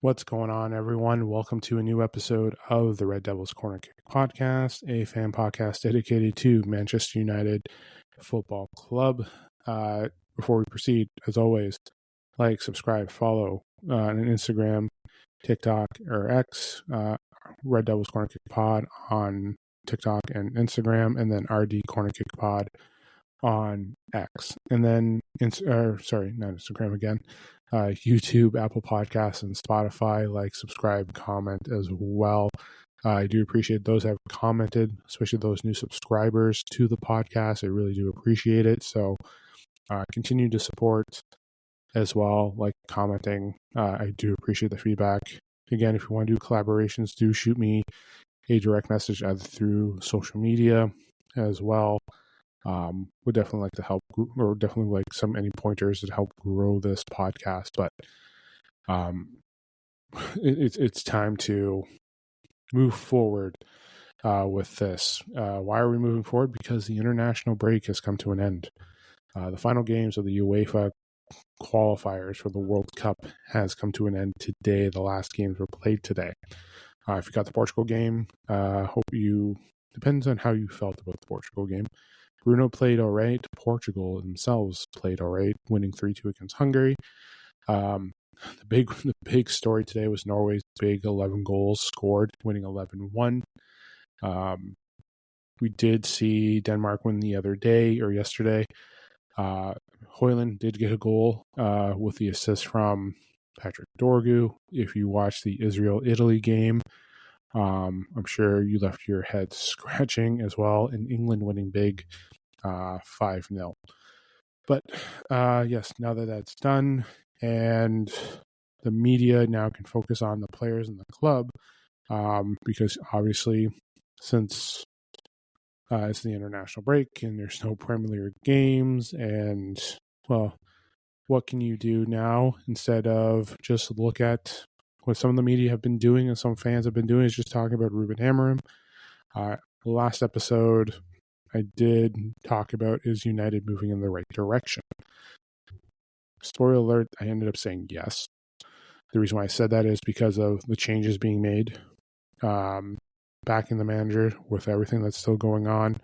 What's going on, everyone? Welcome to a new episode of the Red Devils Corner Kick podcast, a fan podcast dedicated to Manchester United Football Club. Before we proceed, as always, like, subscribe, follow on Instagram, TikTok, or X, Red Devils Corner Kick Pod on TikTok and Instagram, and then RD Corner Kick Pod on X. And then, not Instagram again. YouTube, Apple Podcasts, and Spotify. Like, subscribe, comment as well. I do appreciate those that have commented, especially those new subscribers to the podcast. I really do appreciate it. So continue to support as well, like commenting. I do appreciate the feedback. Again, if you want to do collaborations, do shoot me a direct message either through social media as well. Would definitely like to help, or definitely like any pointers to help grow this podcast. But it's time to move forward with this. Why are we moving forward? Because the international break has come to an end. The final games of the UEFA qualifiers for the World Cup has come to an end today. The last games were played today. If you got the Portugal game, depends on how you felt about the Portugal game. Bruno played all right. Portugal themselves played all right, winning 3-2 against Hungary. The big story today was Norway's big 11 goals scored, winning 11-1. We did see Denmark win the other day or yesterday. Højlund did get a goal with the assist from Patrick Dorgu. If you watched the Israel-Italy game, I'm sure you left your head scratching as well. And England winning big 5-0. But yes, now that that's done and the media now can focus on the players in the club, because obviously since it's the international break and there's no Premier League games, and well, what can you do now instead of just look at what some of the media have been doing and some fans have been doing, is just talking about Ruben Amorim. Last episode I did talk about, is United moving in the right direction? Spoiler alert, I ended up saying yes. The reason why I said that is because of the changes being made, backing the manager with everything that's still going on,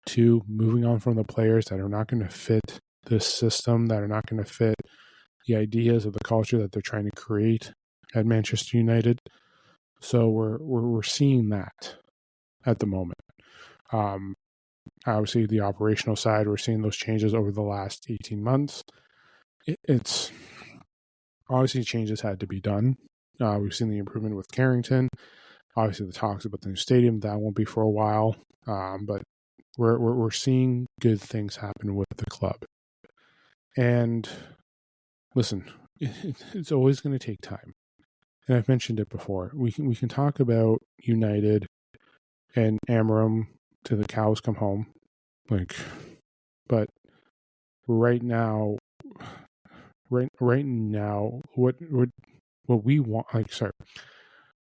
to moving on from the players that are not going to fit this system, that are not going to fit the ideas of the culture that they're trying to create at Manchester United. So we're seeing that at the moment. Obviously, the operational side, we're seeing those changes over the last 18 months. It's obviously changes had to be done. We've seen the improvement with Carrington. Obviously, the talks about the new stadium, that won't be for a while. But we're seeing good things happen with the club. And listen, it's always going to take time. And I've mentioned it before. We can talk about United and Amorim till the cows come home, but right now, what we want,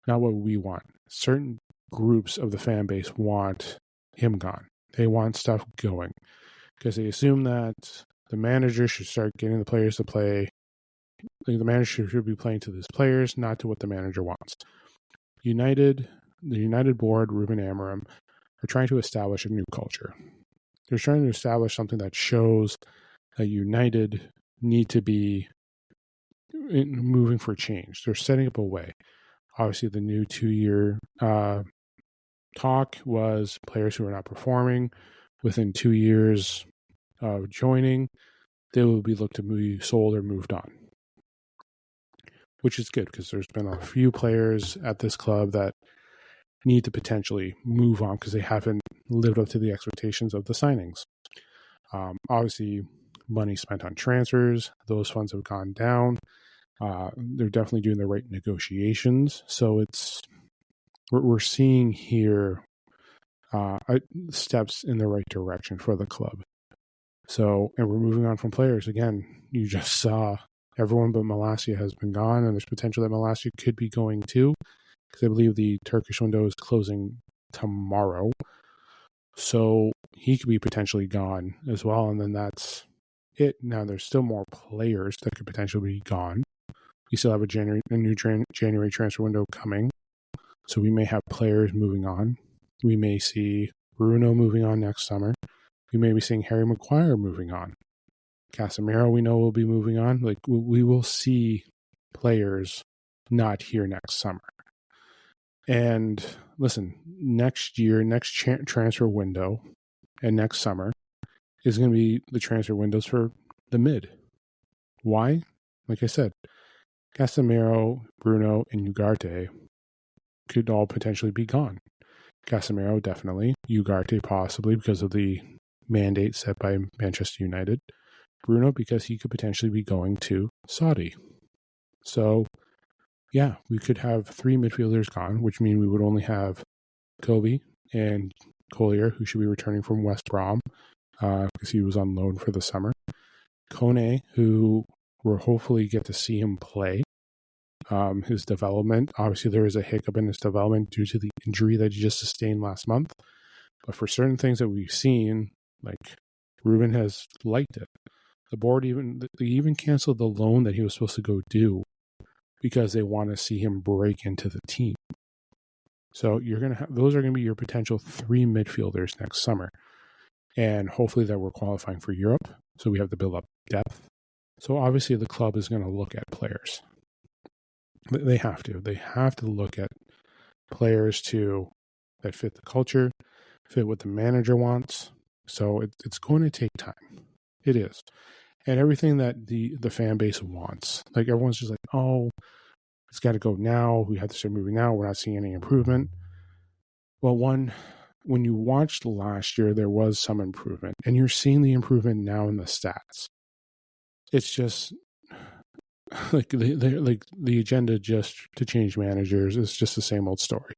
not what we want. Certain groups of the fan base want him gone. They want stuff going because they assume that the manager should start getting the players to play. The manager should be playing to his players, not to what the manager wants. The United board, Ruben Amorim, are trying to establish a new culture. They're trying to establish something that shows that United need to be moving for change. They're setting up a way. Obviously, the new 2-year talk was players who are not performing within 2 years of joining, they will be looked to be sold or moved on, which is good because there's been a few players at this club that need to potentially move on because they haven't lived up to the expectations of the signings. Obviously, money spent on transfers, those funds have gone down. They're definitely doing the right negotiations. So we're seeing here steps in the right direction for the club. So, and we're moving on from players. Again, you just saw everyone but Malacia has been gone, and there's potential that Malacia could be going too, because I believe the Turkish window is closing tomorrow. So he could be potentially gone as well, and then that's it. Now there's still more players that could potentially be gone. We still have a new January transfer window coming. So we may have players moving on. We may see Bruno moving on next summer. We may be seeing Harry Maguire moving on. Casemiro, we know, will be moving on. Like, we will see players not here next summer. And listen, next year, next transfer window and next summer is going to be the transfer windows for the mid. Why? Like I said, Casemiro, Bruno, and Ugarte could all potentially be gone. Casemiro, definitely. Ugarte, possibly, because of the mandate set by Manchester United. Bruno, because he could potentially be going to Saudi. So, yeah, we could have 3 midfielders gone, which means we would only have Kobe and Collier, who should be returning from West Brom, because he was on loan for the summer. Kone, who we'll hopefully get to see him play. His development, obviously there is a hiccup in his development due to the injury that he just sustained last month. But for certain things that we've seen, like Ruben has liked it. The board they even canceled the loan that he was supposed to go do because they want to see him break into the team. So those are going to be your potential 3 midfielders next summer. And hopefully that we're qualifying for Europe. So we have to build up depth. So obviously the club is going to look at players. They have to. They have to look at players that fit the culture, fit what the manager wants. So it's going to take time. It is. And everything that the fan base wants. Like everyone's just like, oh, it's got to go now. We have to start moving now. We're not seeing any improvement. Well, when you watched last year, there was some improvement. And you're seeing the improvement now in the stats. It's just like the agenda just to change managers is just the same old story.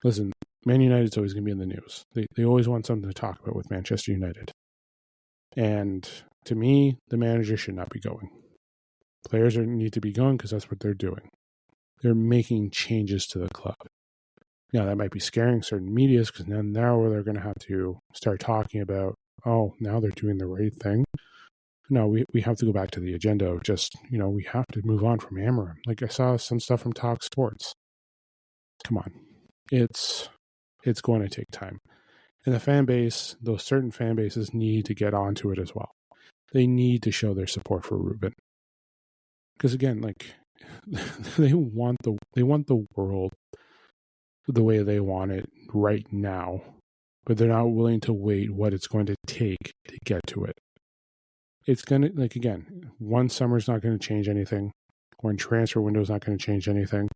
Listen, Man United's always going to be in the news. They always want something to talk about with Manchester United. And to me, the manager should not be going. Players need to be going because that's what they're doing. They're making changes to the club. Now, that might be scaring certain medias because now they're going to have to start talking about, oh, now they're doing the right thing. No, we have to go back to the agenda of just, we have to move on from Amorim. Like I saw some stuff from Talk Sports. Come on. It's going to take time. And the fan base, those certain fan bases need to get onto it as well. They need to show their support for Ruben. Because again, like they want the world the way they want it right now, but they're not willing to wait what it's going to take to get to it. It's going to, like, again, one summer's not going to change anything. One transfer window's not going to change anything.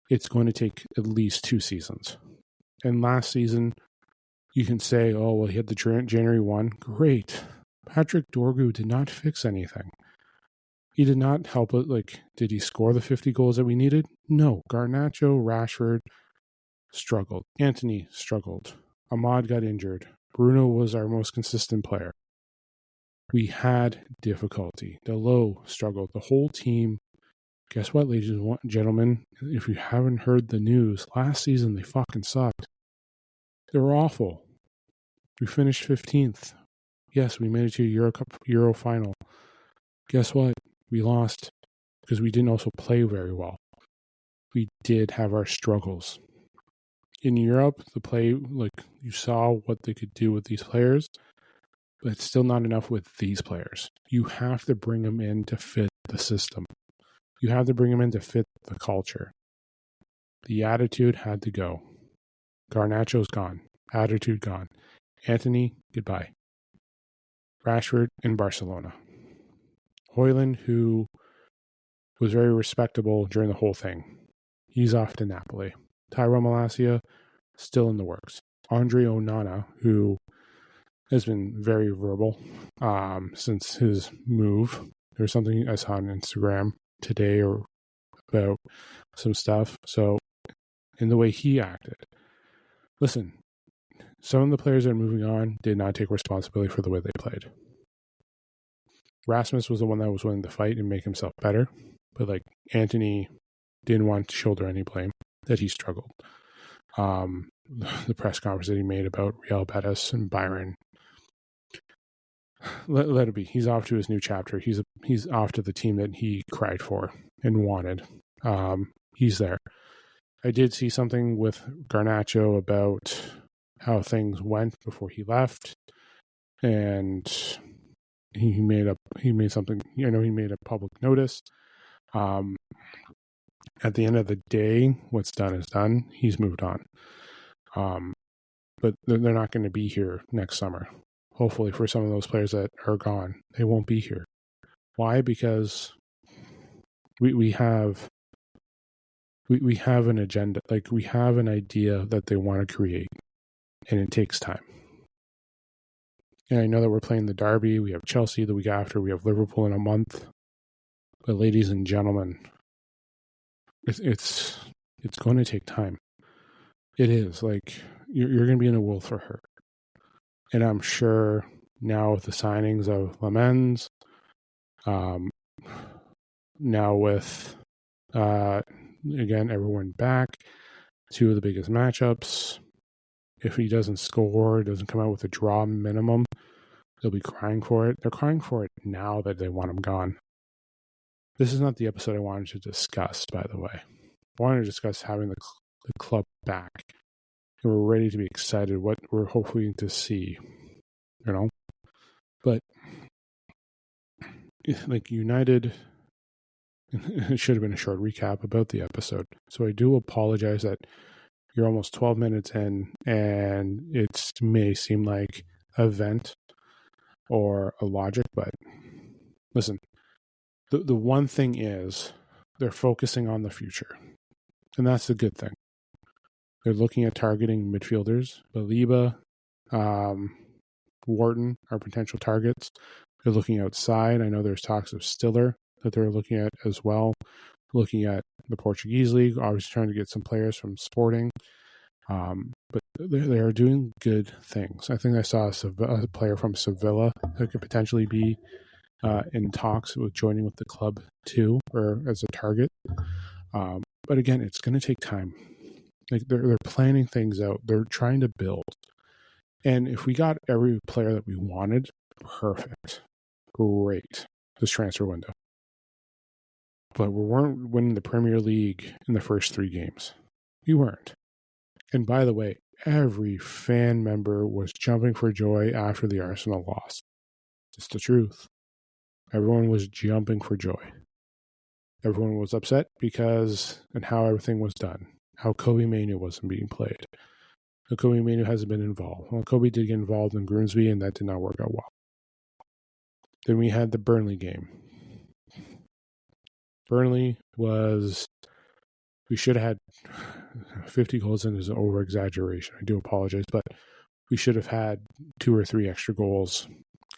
It's going to take at least 2 seasons. And last season, you can say, oh, well, he had the January 1. Great. Patrick Dorgu did not fix anything. He did not help it. Like, did he score the 50 goals that we needed? No. Garnacho, Rashford struggled. Antony struggled. Ahmad got injured. Bruno was our most consistent player. We had difficulty. Delot struggled. The whole team. Guess what, ladies and gentlemen? If you haven't heard the news, last season they fucking sucked. They were awful. We finished 15th. Yes, we made it to a Euro final. Guess what? We lost because we didn't also play very well. We did have our struggles. In Europe, the play, like, you saw what they could do with these players, but it's still not enough with these players. You have to bring them in to fit the system. You have to bring them in to fit the culture. The attitude had to go. Garnacho's gone. Attitude gone. Antony, goodbye. Rashford in Barcelona. Højlund, who was very respectable during the whole thing. He's off to Napoli. Tyrone Malacia, still in the works. Andre Onana, who has been very verbal since his move. There's something I saw on Instagram today or about some stuff. So, in the way he acted. Listen, some of the players that are moving on did not take responsibility for the way they played. Rasmus was the one that was willing to fight and make himself better. But, like, Antony didn't want to shoulder any blame that he struggled. The press conference that he made about Real Betis and Byron. let it be. He's off to his new chapter. He's off to the team that he cried for and wanted. He's there. I did see something with Garnacho about how things went before he left, and he made something. You know, he made a public notice. At the end of the day, what's done is done. He's moved on. But they're not going to be here next summer. Hopefully, for some of those players that are gone, they won't be here. Why? Because we have an agenda. Like, we have an idea that they want to create, and it takes time. And I know that we're playing the Derby. We have Chelsea the week after. We have Liverpool in a month. But ladies and gentlemen, it's going to take time. It is. Like, you're going to be in a world for her. And I'm sure now with the signings of Lamens, now with, again, everyone back, two of the biggest matchups. If he doesn't score, doesn't come out with a draw minimum, they'll be crying for it. They're crying for it now that they want him gone. This is not the episode I wanted to discuss, by the way. I wanted to discuss having the club back. And we're ready to be excited what we're hoping to see, you know? But, like, United, it should have been a short recap about the episode. So I do apologize that you're almost 12 minutes in and it may seem like a vent or a logic, but listen, the one thing is they're focusing on the future. And that's the good thing. They're looking at targeting midfielders. Baliba, Wharton are potential targets. They're looking outside. I know there's talks of Stiller that they're looking at as well. Looking at the Portuguese league, obviously trying to get some players from Sporting. But they are doing good things. I think I saw a player from Sevilla that could potentially be in talks with joining with the club too, or as a target. But again, it's going to take time. Like, they're planning things out. They're trying to build. And if we got every player that we wanted, perfect. Great. This transfer window. But we weren't winning the Premier League in the first 3 games. We weren't. And by the way, every fan member was jumping for joy after the Arsenal loss. It's the truth. Everyone was jumping for joy. Everyone was upset because and how everything was done. How Kobe Manu wasn't being played. How Kobe Manu hasn't been involved. Well, Kobe did get involved in Grimsby, and that did not work out well. Then we had the Burnley game. Burnley was... We should have had 50 goals in is an over-exaggeration. I do apologize, but we should have had 2 or 3 extra goals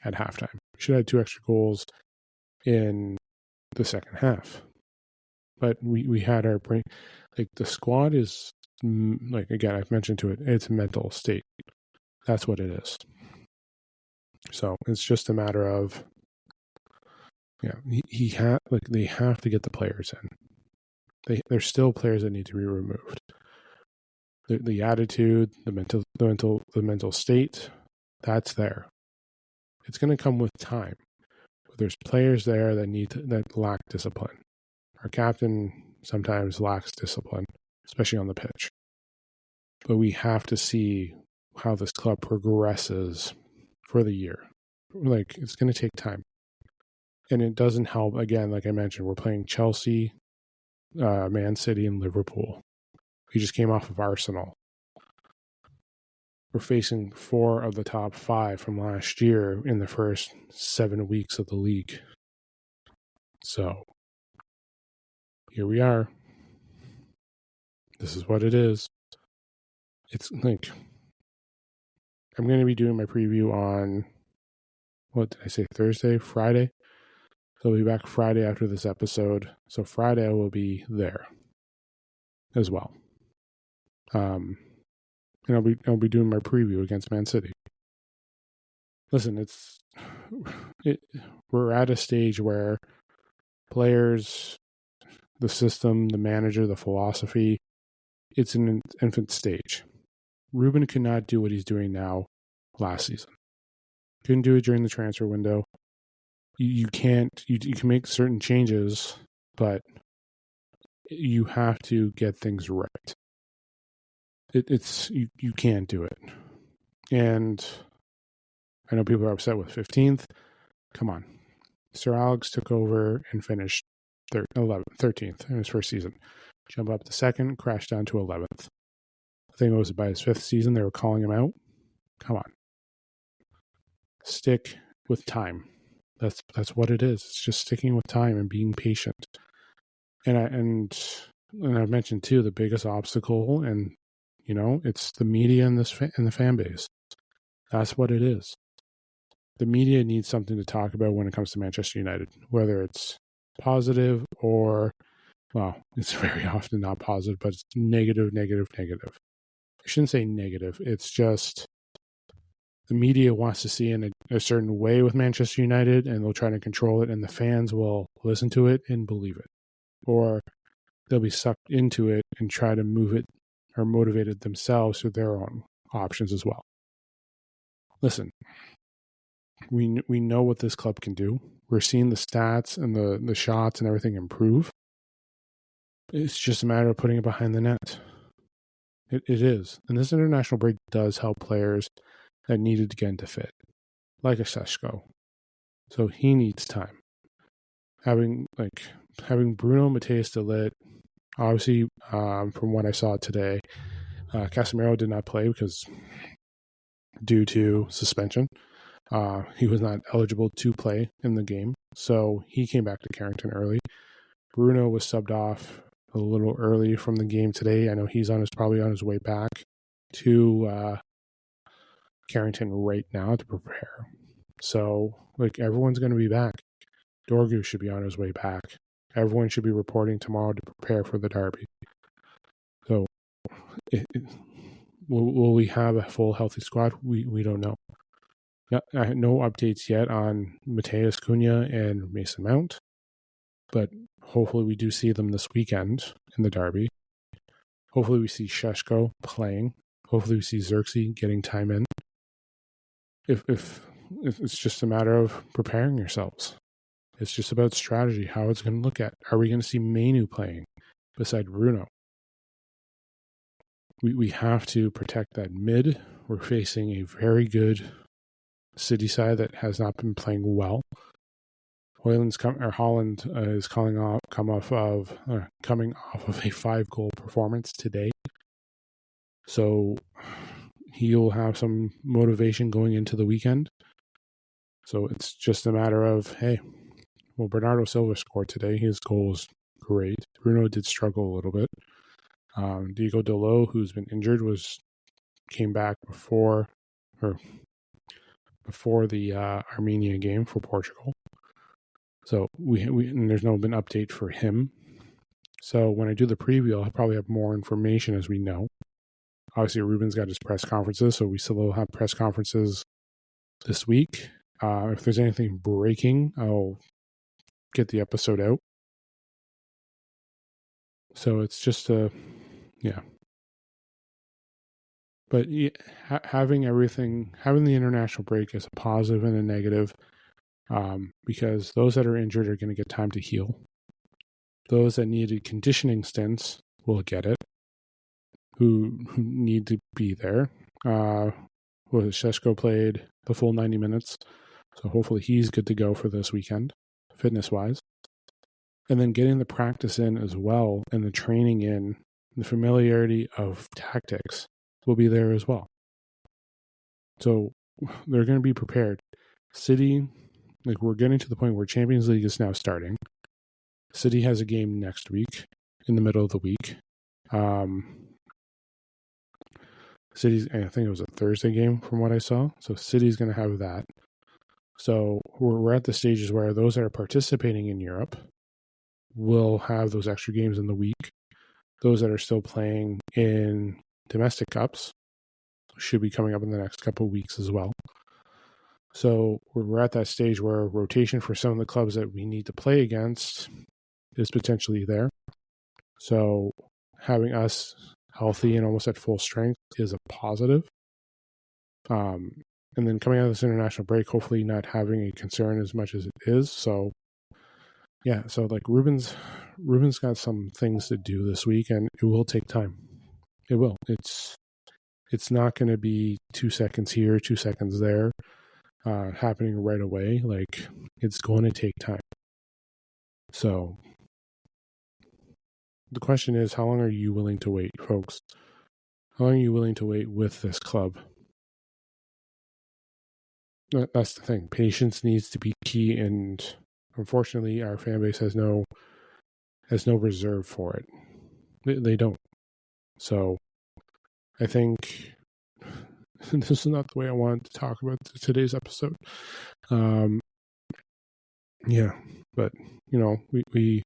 at halftime. We should have had 2 extra goals in the second half. But we had our brain... Like, the squad is... Like, again, I've mentioned to it, it's a mental state. That's what it is. So, it's just a matter of... Yeah, they have to get the players in. There's still players that need to be removed. The attitude, the mental state, that's there. It's going to come with time. But there's players there that lack discipline. Our captain sometimes lacks discipline, especially on the pitch. But we have to see how this club progresses for the year. Like, it's going to take time. And it doesn't help, again, like I mentioned, we're playing Chelsea, Man City, and Liverpool. We just came off of Arsenal. We're facing 4 of the top 5 from last year in the first 7 weeks of the league. So, here we are. This is what it is. It's like, I'm going to be doing my preview on, what did I say, Friday? So I'll be back Friday after this episode. So Friday I will be there as well. And I'll be doing my preview against Man City. Listen, we're at a stage where players, the system, the manager, the philosophy, it's in an infant stage. Ruben could not do what he's doing now last season. Couldn't do it during the transfer window. You can't. You can make certain changes, but you have to get things right. You can't do it. And I know people are upset with 15th. Come on. Sir Alex took over and finished 13th in his first season. Jump up to second, crashed down to 11th. I think it was by his 5th season they were calling him out. Come on. Stick with time. That's what it is. It's just sticking with time and being patient. And I've mentioned too, the biggest obstacle, and it's the media and the fan base. That's what it is. The media needs something to talk about when it comes to Manchester United, whether it's positive or, well, it's very often not positive, but it's negative. I shouldn't say negative. It's just the media wants to see in a certain way with Manchester United, and they'll try to control it, and the fans will listen to it and believe it. Or they'll be sucked into it and try to move it or motivate it themselves through their own options as well. Listen, we know what this club can do. We're seeing the stats and the shots and everything improve. It's just a matter of putting it behind the net. It is. And this international break does help players that needed to get into fit, like a Seshko. So he needs time. Having Bruno Matthias de Ligt, obviously, from what I saw today, Casemiro did not play because due to suspension. He was not eligible to play in the game, so he came back to Carrington early. Bruno was subbed off a little early from the game today. I know he's probably on his way back to Carrington right now to prepare. So, everyone's going to be back. Dorgu should be on his way back. Everyone should be reporting tomorrow to prepare for the derby. So, will we have a full healthy squad? We don't know. No updates yet on Mateus Cunha and Mason Mount, but hopefully we do see them this weekend in the derby. Hopefully we see Šeško playing. Hopefully we see Xerxes getting time in. If it's just a matter of preparing yourselves. It's just about strategy, how it's going to look at. Are we going to see Manu playing beside Bruno? We have to protect that mid. We're facing a very good City side that has not been playing well. Holland is coming off of a 5-goal performance today, so he'll have some motivation going into the weekend. So it's just a matter of, hey, well, Bernardo Silva scored today. His goal was great. Bruno did struggle a little bit. Diego Dalot, who's been injured, came back before the Armenia game for Portugal. So and there's no been update for him. So when I do the preview, I'll probably have more information as we know. Obviously, Ruben's got his press conferences, so we still will have press conferences this week. If there's anything breaking, I'll get the episode out. So it's just yeah. But having the international break is a positive and a negative, because those that are injured are going to get time to heal. Those that needed conditioning stints will get it, who need to be there. Šeško played the full 90 minutes, so hopefully he's good to go for this weekend, fitness-wise. And then getting the practice in as well, and the training in, the familiarity of tactics will be there as well. So they're going to be prepared. City, we're getting to the point where Champions League is now starting. City has a game next week, in the middle of the week. City's, I think it was a Thursday game from what I saw. So City's going to have that. So we're at the stages where those that are participating in Europe will have those extra games in the week. Those that are still playing in domestic cups should be coming up in the next couple of weeks as well. So we're at that stage where rotation for some of the clubs that we need to play against is potentially there. So having us healthy and almost at full strength is a positive. and then coming out of this international break, hopefully not having a concern as much as it is. So yeah, so like Ruben's got some things to do this week, and it will take time. It will. It's not going to be 2 seconds here, 2 seconds there, happening right away. Like, it's going to take time. So the question is, how long are you willing to wait, folks? How long are you willing to wait with this club? That's the thing. Patience needs to be key, and unfortunately, our fan base has no reserve for it. They don't. So I think this is not the way I wanted to talk about today's episode. Yeah, but we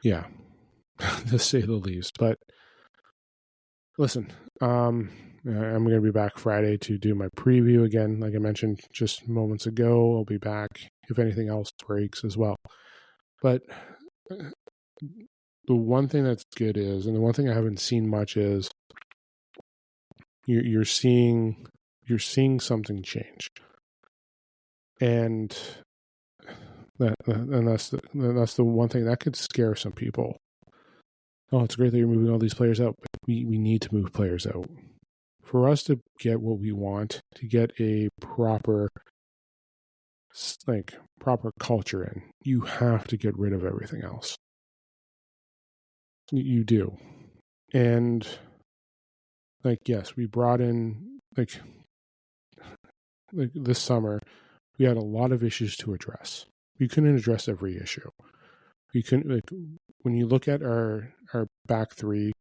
yeah, to say the least. But listen, I'm going to be back Friday to do my preview again. Like I mentioned just moments ago, I'll be back if anything else breaks as well. But the one thing that's good is, and the one thing I haven't seen much is, you're seeing something change, and that's the one thing that could scare some people. Oh, it's great that you're moving all these players out, but we need to move players out. For us to get what we want, to get a proper culture in, you have to get rid of everything else. You do. And yes, we brought in like this summer, we had a lot of issues to address. We couldn't address every issue. We couldn't, when you look at our back three,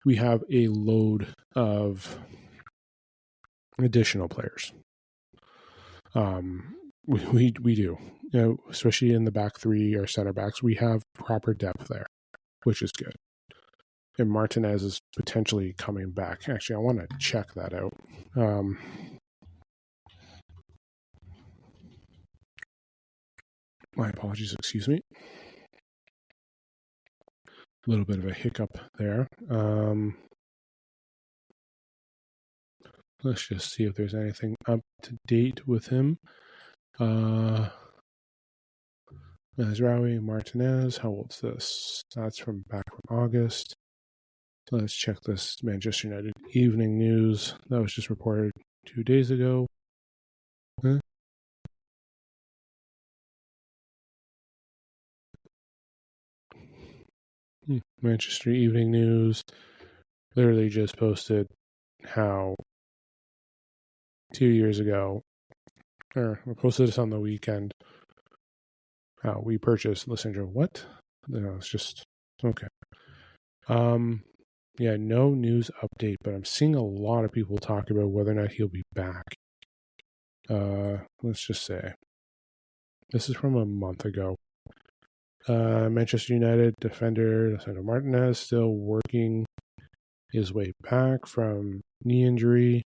we have a load of additional players. We do, especially in the back three, our center backs, we have proper depth there, which is good. And Martinez is potentially coming back. Actually, I want to check that out. My apologies, excuse me. A little bit of a hiccup there. Let's just see if there's anything up to date with him. Mazraoui, Martinez, how old's this? That's from back from August. Let's check this Manchester United Evening News. That was just reported 2 days ago. Huh? Manchester Evening News literally just posted how 2 years ago, or posted this on the weekend, how we purchased Lissandro. What? No, it's just okay. Yeah, no news update, but I'm seeing a lot of people talk about whether or not he'll be back. Let's just say this is from a month ago. Manchester United defender Lisandro Martinez still working his way back from knee injury.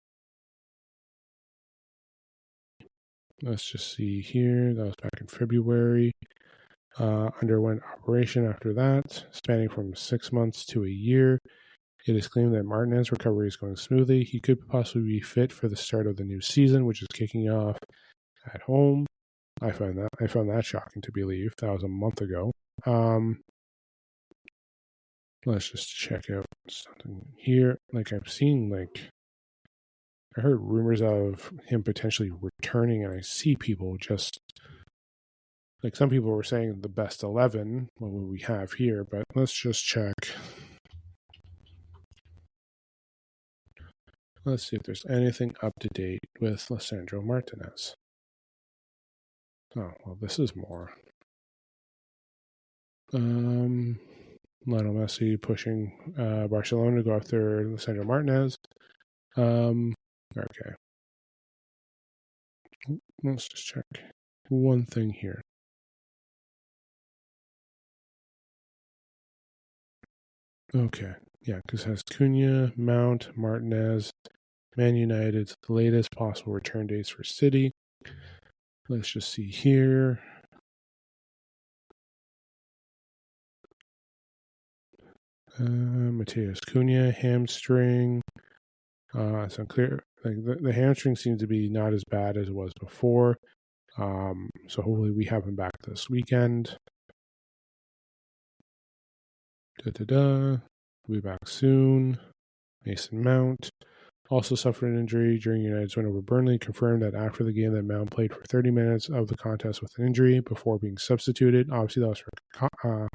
Let's just see here. That was back in February. Underwent operation after that, spanning from 6 months to a year. It is claimed that Martinez's recovery is going smoothly. He could possibly be fit for the start of the new season, which is kicking off at home. I found that shocking to believe. That was a month ago. Let's just check out something here. I've seen, I heard rumors of him potentially returning, and I see people just, some people were saying the best 11, what would we have here, but let's just check. Let's see if there's anything up to date with Lisandro Martinez. Oh, well, this is more. Lionel Messi pushing Barcelona to go after Lisandro Martinez. Okay. Let's just check one thing here. Okay. Yeah, because it has Cunha, Mount, Martinez, Man United's latest possible return dates for City. Let's just see here. Mateus Cunha, hamstring. It's unclear. like the hamstring seems to be not as bad as it was before. So hopefully we have him back this weekend. We'll be back soon. Mason Mount also suffered an injury during United's win over Burnley. Confirmed that after the game that Mount played for 30 minutes of the contest with an injury before being substituted. Obviously, that was for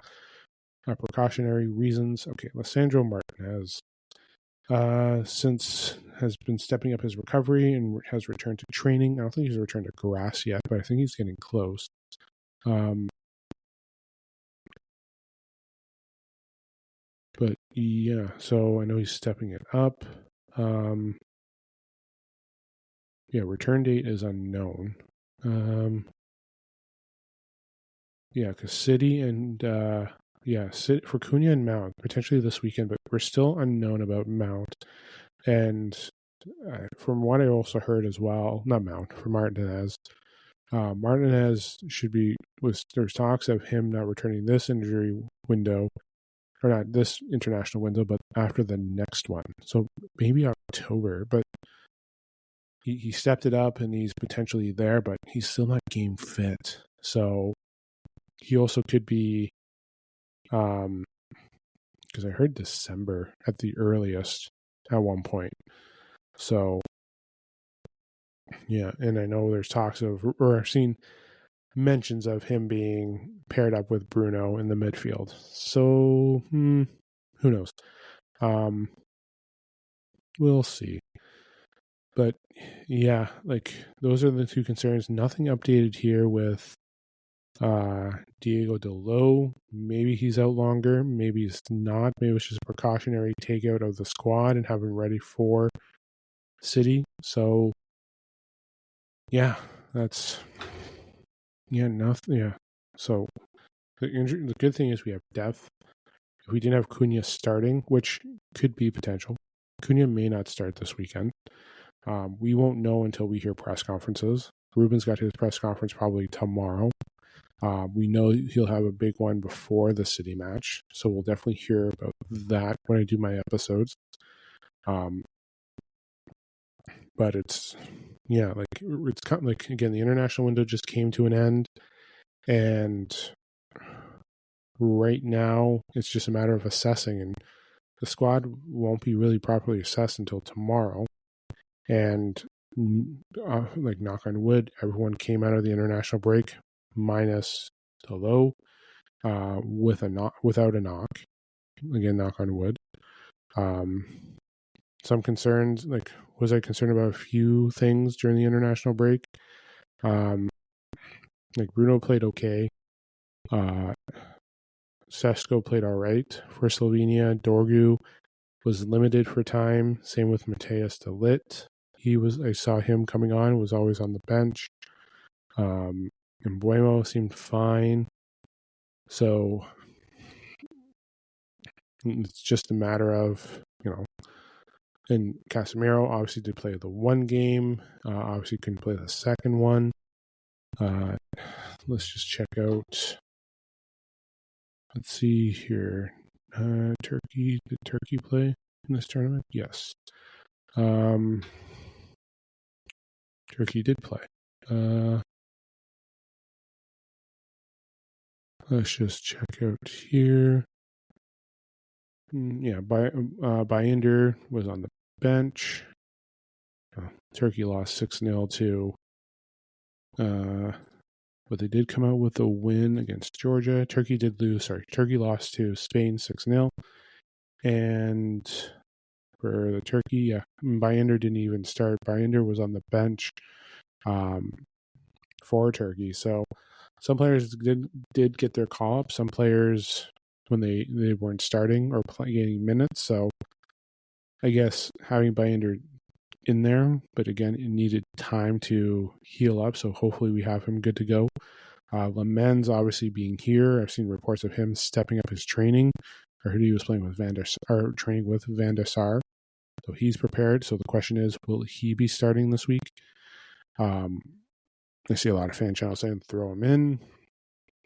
precautionary reasons. Okay, Lissandro Martinez since has been stepping up his recovery and has returned to training. I don't think he's returned to grass yet, but I think he's getting close. But yeah, so I know he's stepping it up. Yeah, return date is unknown. Yeah, because City and for Cunha and Mount potentially this weekend, but we're still unknown about Mount. And from what I also heard as well, not Mount, for Martinez. Martinez there's talks of him not returning this injury window, or not this international window, but after the next one. So maybe October, but he stepped it up and he's potentially there, but he's still not game fit. So he also could be, because I heard December at the earliest at one point. So yeah, and I know there's talks of, or I've seen mentions of him being paired up with Bruno in the midfield. So who knows? We'll see. But yeah, like those are the two concerns. Nothing updated here with Diego Dalot. Maybe he's out longer. Maybe he's not. Maybe it's just a precautionary takeout of the squad and have him ready for City. So yeah, that's nothing. Yeah. So the good thing is we have depth. If we didn't have Cunha starting, which could be potential, Cunha may not start this weekend. We won't know until we hear press conferences. Ruben's got his press conference probably tomorrow. We know he'll have a big one before the City match, so we'll definitely hear about that when I do my episodes. But it's kind of like, again, the international window just came to an end, and right now it's just a matter of assessing, and the squad won't be really properly assessed until tomorrow. And like knock on wood, everyone came out of the international break minus Dalot, without a knock. Again, knock on wood. Some concerns, like was I concerned about a few things during the international break? Like Bruno played okay. Sesko played all right for Slovenia. Dorgu was limited for time. Same with Mateus de Ligt. I saw him coming on, was always on the bench. And Buemo seemed fine. So it's just a matter of, and Casemiro obviously did play the one game. Obviously couldn't play the second one. Let's just check out. Let's see here. Turkey. Did Turkey play in this tournament? Yes. Turkey did play. Let's just check out here. Yeah, Bayender was on the bench. Turkey lost 6-0 to, but they did come out with a win against Georgia. Turkey lost to Spain 6-0. And for the Turkey, Bayender didn't even start. Bayender was on the bench for Turkey. So some players did get their call up. Some players, when they weren't starting or getting minutes. So I guess having Bayender in there, but again, it needed time to heal up. So hopefully we have him good to go. Lamens obviously being here. I've seen reports of him stepping up his training. I heard he was playing with training with Van der Sar. So he's prepared. So the question is, will he be starting this week? I see a lot of fan channels saying throw him in.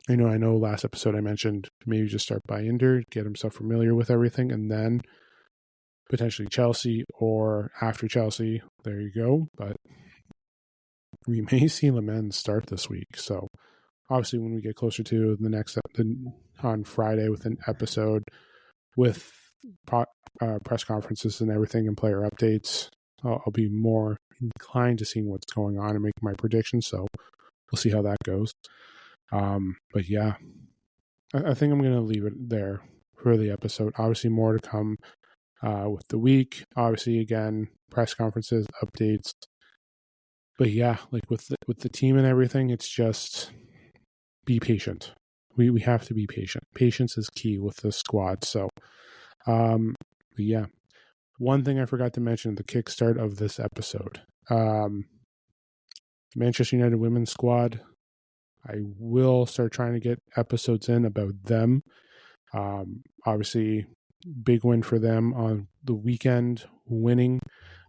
I know last episode I mentioned maybe just start Bayender, get himself familiar with everything, and then potentially Chelsea or after Chelsea. There you go. But we may see Le Mans start this week. So obviously when we get closer to the next on Friday with an episode with press conferences and everything and player updates, I'll be more inclined to seeing what's going on and make my predictions. So we'll see how that goes. But yeah, I think I'm going to leave it there for the episode. Obviously more to come with the week. Obviously, again, press conferences, updates. But yeah, like with the team and everything, it's just be patient. We have to be patient. Patience is key with the squad. So, but yeah, one thing I forgot to mention at the kickstart of this episode, Manchester United women's squad. I will start trying to get episodes in about them. Obviously, big win for them on the weekend, winning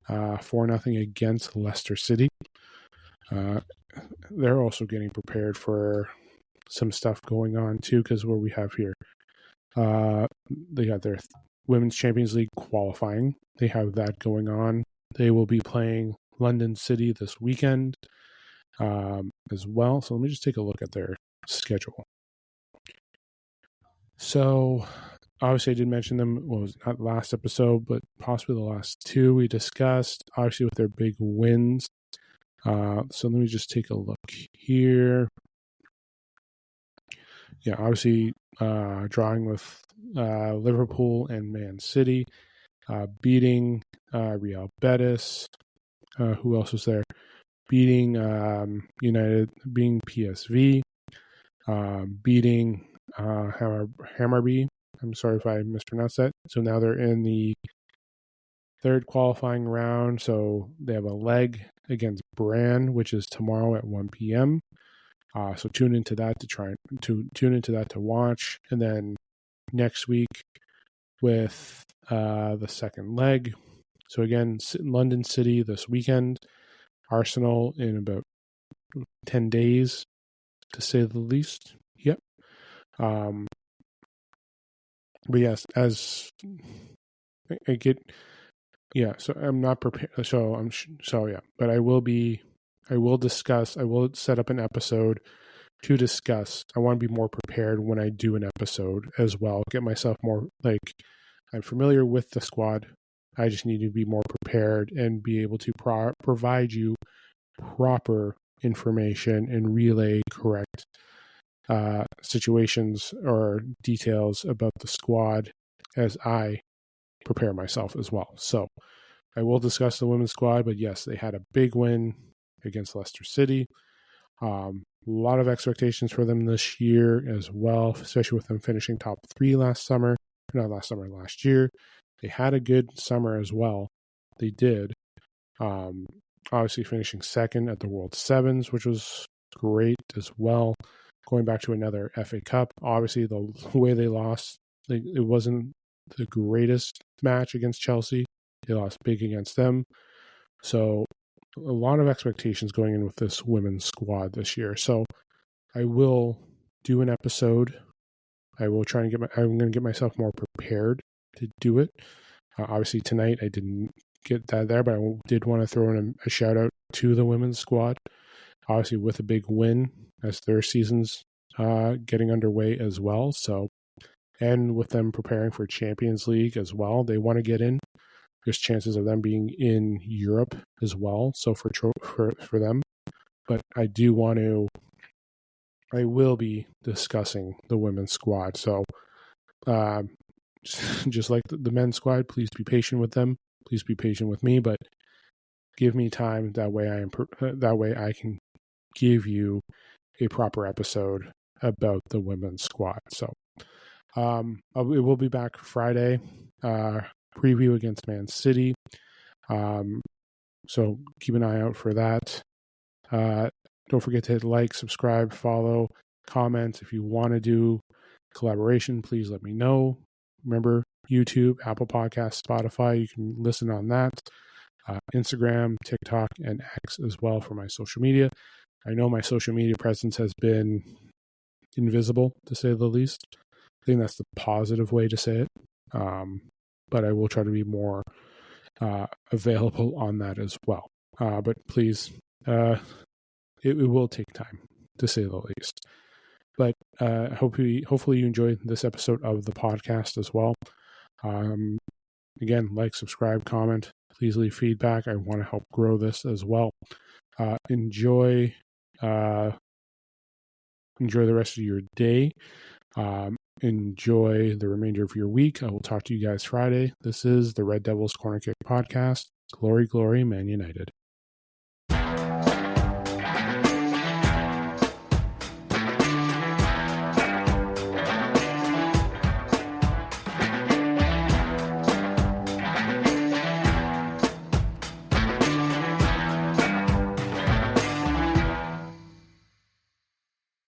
4-0 against Leicester City. They're also getting prepared for some stuff going on too, because what we have here, they got their Women's Champions League qualifying. They have that going on. They will be playing London City this weekend as well. So let me just take a look at their schedule. So obviously I did mention them, was not last episode, but possibly the last two we discussed, obviously with their big wins. So let me just take a look here. Yeah, obviously drawing with Liverpool and Man City, beating Real Betis. Who else was there? Beating United, beating PSV, beating Hammarby. I'm sorry if I mispronounced that. So now they're in the third qualifying round. So they have a leg against Brann, which is tomorrow at 1 p.m. So tune into that to watch. And then next week with the second leg. So again, London City this weekend, Arsenal in about 10 days, to say the least. Yep. But yes, as I get, yeah. So I'm not prepared. But I will discuss. I will set up an episode to discuss. I want to be more prepared when I do an episode as well. Get myself more I'm familiar with the squad. I just need to be more prepared and be able to provide you proper information and relay correct situations or details about the squad as I prepare myself as well. So I will discuss the women's squad, but yes, they had a big win against Leicester City. A lot of expectations for them this year as well, especially with them finishing top 3 last year. They had a good summer as well. They did. Obviously finishing second at the World Sevens, which was great as well. Going back to another FA Cup. Obviously, the way they lost, it wasn't the greatest match against Chelsea. They lost big against them. So a lot of expectations going in with this women's squad this year. So I will do an episode. I will try and I'm going to get myself more prepared to do it. Obviously tonight I didn't get that there, but I did want to throw in a shout out to the women's squad. Obviously with a big win as their season's getting underway as well. So, and with them preparing for Champions League as well, they want to get in. There's chances of them being in Europe as well. So for them, but I will be discussing the women's squad. So, just like the men's squad, please be patient with them. Please be patient with me, but give me time. That way I can give you a proper episode about the women's squad. So, it will be back Friday. Preview against Man City. So keep an eye out for that. Don't forget to hit like, subscribe, follow, comment. If you want to do collaboration, please let me know. Remember, YouTube, Apple Podcasts, Spotify, you can listen on that. Instagram, TikTok, and X as well for my social media. I know my social media presence has been invisible, to say the least. I think that's the positive way to say it. but I will try to be more available on that as well. But please, it will take time, to say the least. But hopefully you enjoyed this episode of the podcast as well. Again, like, subscribe, comment. Please leave feedback. I want to help grow this as well. Enjoy the rest of your day. Enjoy the remainder of your week. I will talk to you guys Friday. This is the Red Devils Corner Kick podcast. Glory, glory, Man United.